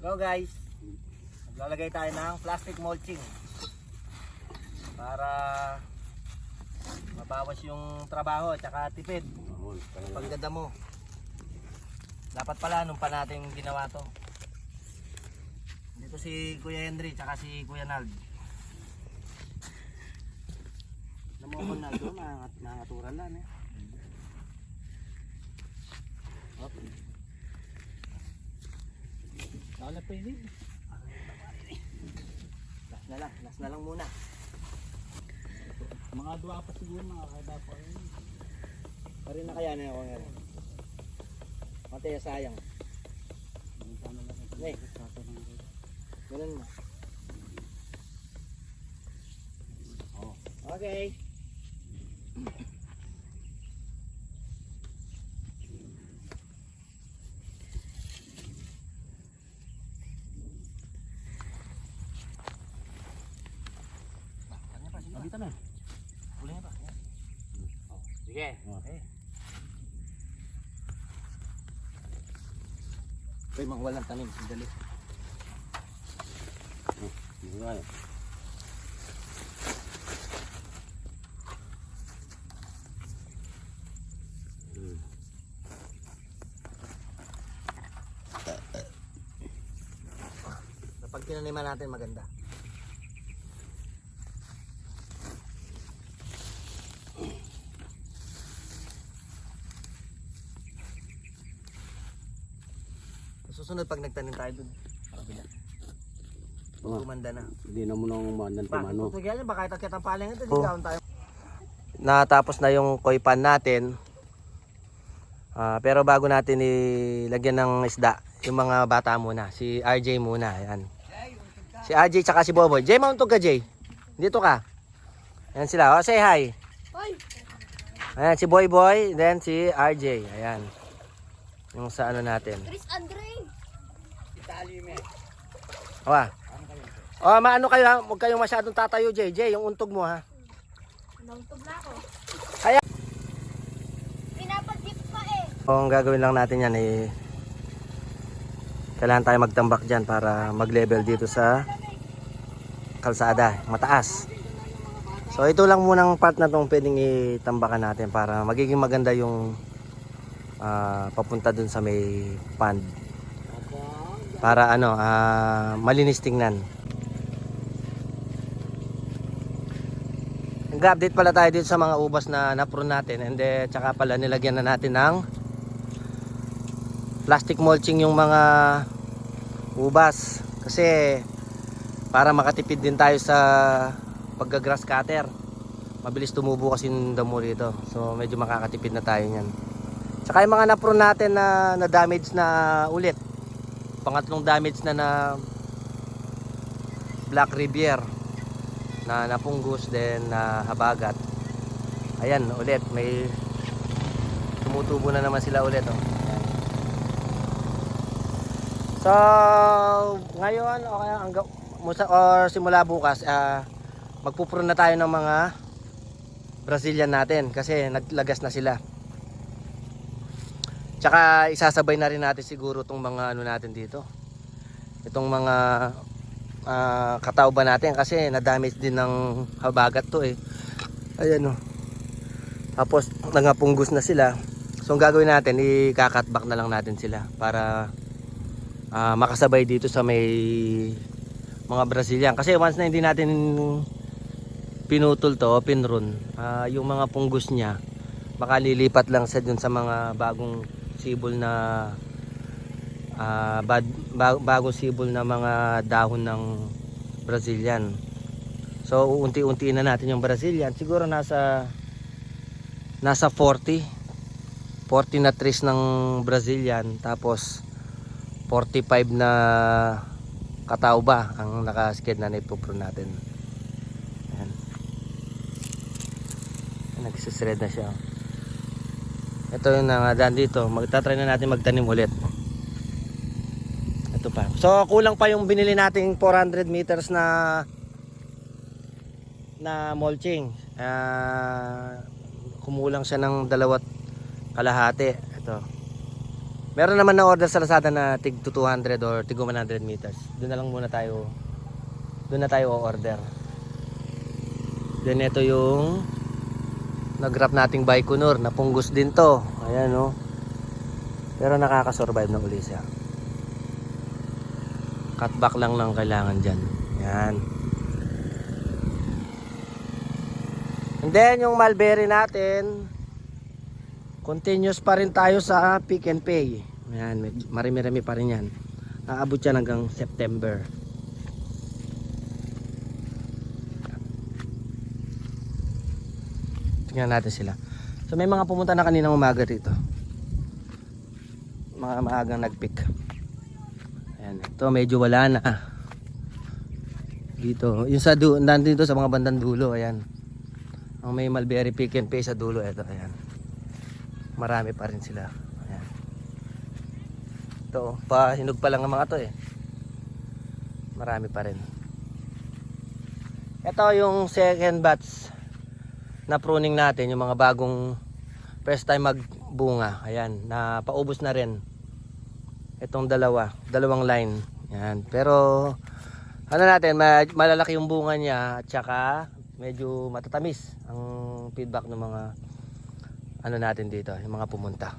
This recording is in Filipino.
Hello guys, maglalagay tayo ng plastic mulching para mabawas yung trabaho at saka tipid. Pagdada mo, dapat pala nung pa natin ginawa to. Dito si Kuya Henry tsaka si Kuya Nald. Namukon na doon, nakaturan lang eh. Hop. Nakala pa yun. Last na lang muna. Mga dua pa siguro makakada pa yun. Parin na kaya na ako ngayon. Mataya sayang. Hey, ganun mo. Oh, okay. Dito na. Huli na pa. Oh, sige. Okay. Ito yung mga walang tanim. Sandali. Kapag tinaniman natin maganda. Susunod pag nagtanim tayo dun. Kabila. Gumanda na. Hindi na muna umandan tumano. Bakit yan? Baka itakit ang paling ito. Ligawan tayo. Natapos na yung koi pan natin. Pero bago natin ilagyan ng isda, yung mga bata muna. Si RJ muna. Ayan. Si RJ tsaka si Boboy. Jay, mauntog ka Jay. Dito ka. Ayan sila. Oh, say hi. Hoy! Ayan si Boy Boy. Then si RJ. Ayan. Yung sa ano natin. Chris Andre! Awa. Oh, maano kayo ha? Huwag kayong masyadong tatayo, JJ. Yung untog mo ha. Nauntog na ako. Kaya. Pinapag-jeep pa eh. Ang gagawin lang natin yan kailangan tayo magtambak dyan para mag-level dito sa kalsada. Mataas. So ito lang munang part na itong pwedeng itambakan natin para magiging maganda yung papunta dun sa may pond. Para malinis tingnan. Nag-update pala tayo dito sa mga ubas na na-prune natin, and then tsaka pala nilagyan na natin ng plastic mulching yung mga ubas kasi para makatipid din tayo sa pagga-grass cutter. Mabilis tumubo kasi yung damo rito, so medyo makakatipid na tayo niyan. Tsaka yung mga na-prune natin na damage na ulit, pangatlong damage na Black Rivier na napunggus, then na habagat. Ayan ulit, may tumutubo na naman sila ulit oh. Ayan. So ngayon or simula bukas magpuprune na tayo ng mga Brazilian natin kasi naglagas na sila. Tsaka isasabay na rin natin siguro itong mga natin dito. Itong mga katauba natin kasi na-damage din ng habagat to eh. Ayan oh. Tapos nangapunggos na sila. So ang gagawin natin, i-cut back na lang natin sila para makasabay dito sa may mga Brazilian. Kasi once na hindi natin pinutol to, pinrun, yung mga punggos niya baka lilipat lang sa dun sa mga bagong sibol na bagong sibol na mga dahon ng Brazilian. So unti-unti na natin yung Brazilian. Siguro nasa 40 na trees ng Brazilian, tapos 45 na katauba ang nakasked na ipuprune natin. Ayan. Nagsisred na siya. Ito yung nangadaan dito. Magtatry na natin magtanim ulit. Ito pa. So kulang pa yung binili nating 400 meters na mulching. Kumulang siya ng 2.5. Ito. Meron naman na order sa Lazada na tig 200 or tig 100 meters. Doon na lang muna tayo. Doon na tayo o-order. Then ito yung nag-wrap nating Baikonur. Napunggos din to. Ayan oh. Pero nakaka-survive na uli siya. Cutback lang kailangan dyan. Yan. And then yung mulberry natin, continuous pa rin tayo sa pick and pay. Yan, marami-rami pa rin yan. Aabot yan hanggang September. Tingnan natin sila. So may mga pumunta na kaninang umaga dito. Mga maagang nag-pick. Ayan, ito medyo wala na. Dito, yung sa nandito sa mga bandang dulo, ayan. Ang may mulberry pick and pay sa dulo, ito, ayan. Marami pa rin sila. Ayan. Ito, hinog pa lang ang mga to eh. Marami pa rin. Ito yung second batch na pruning natin, yung mga bagong first time magbunga. Ayan, na paubos na rin. Itong dalawang line. Ayan, pero ano natin, malalaki yung bunga niya at saka medyo matatamis ang feedback ng mga ano natin dito, yung mga pumunta.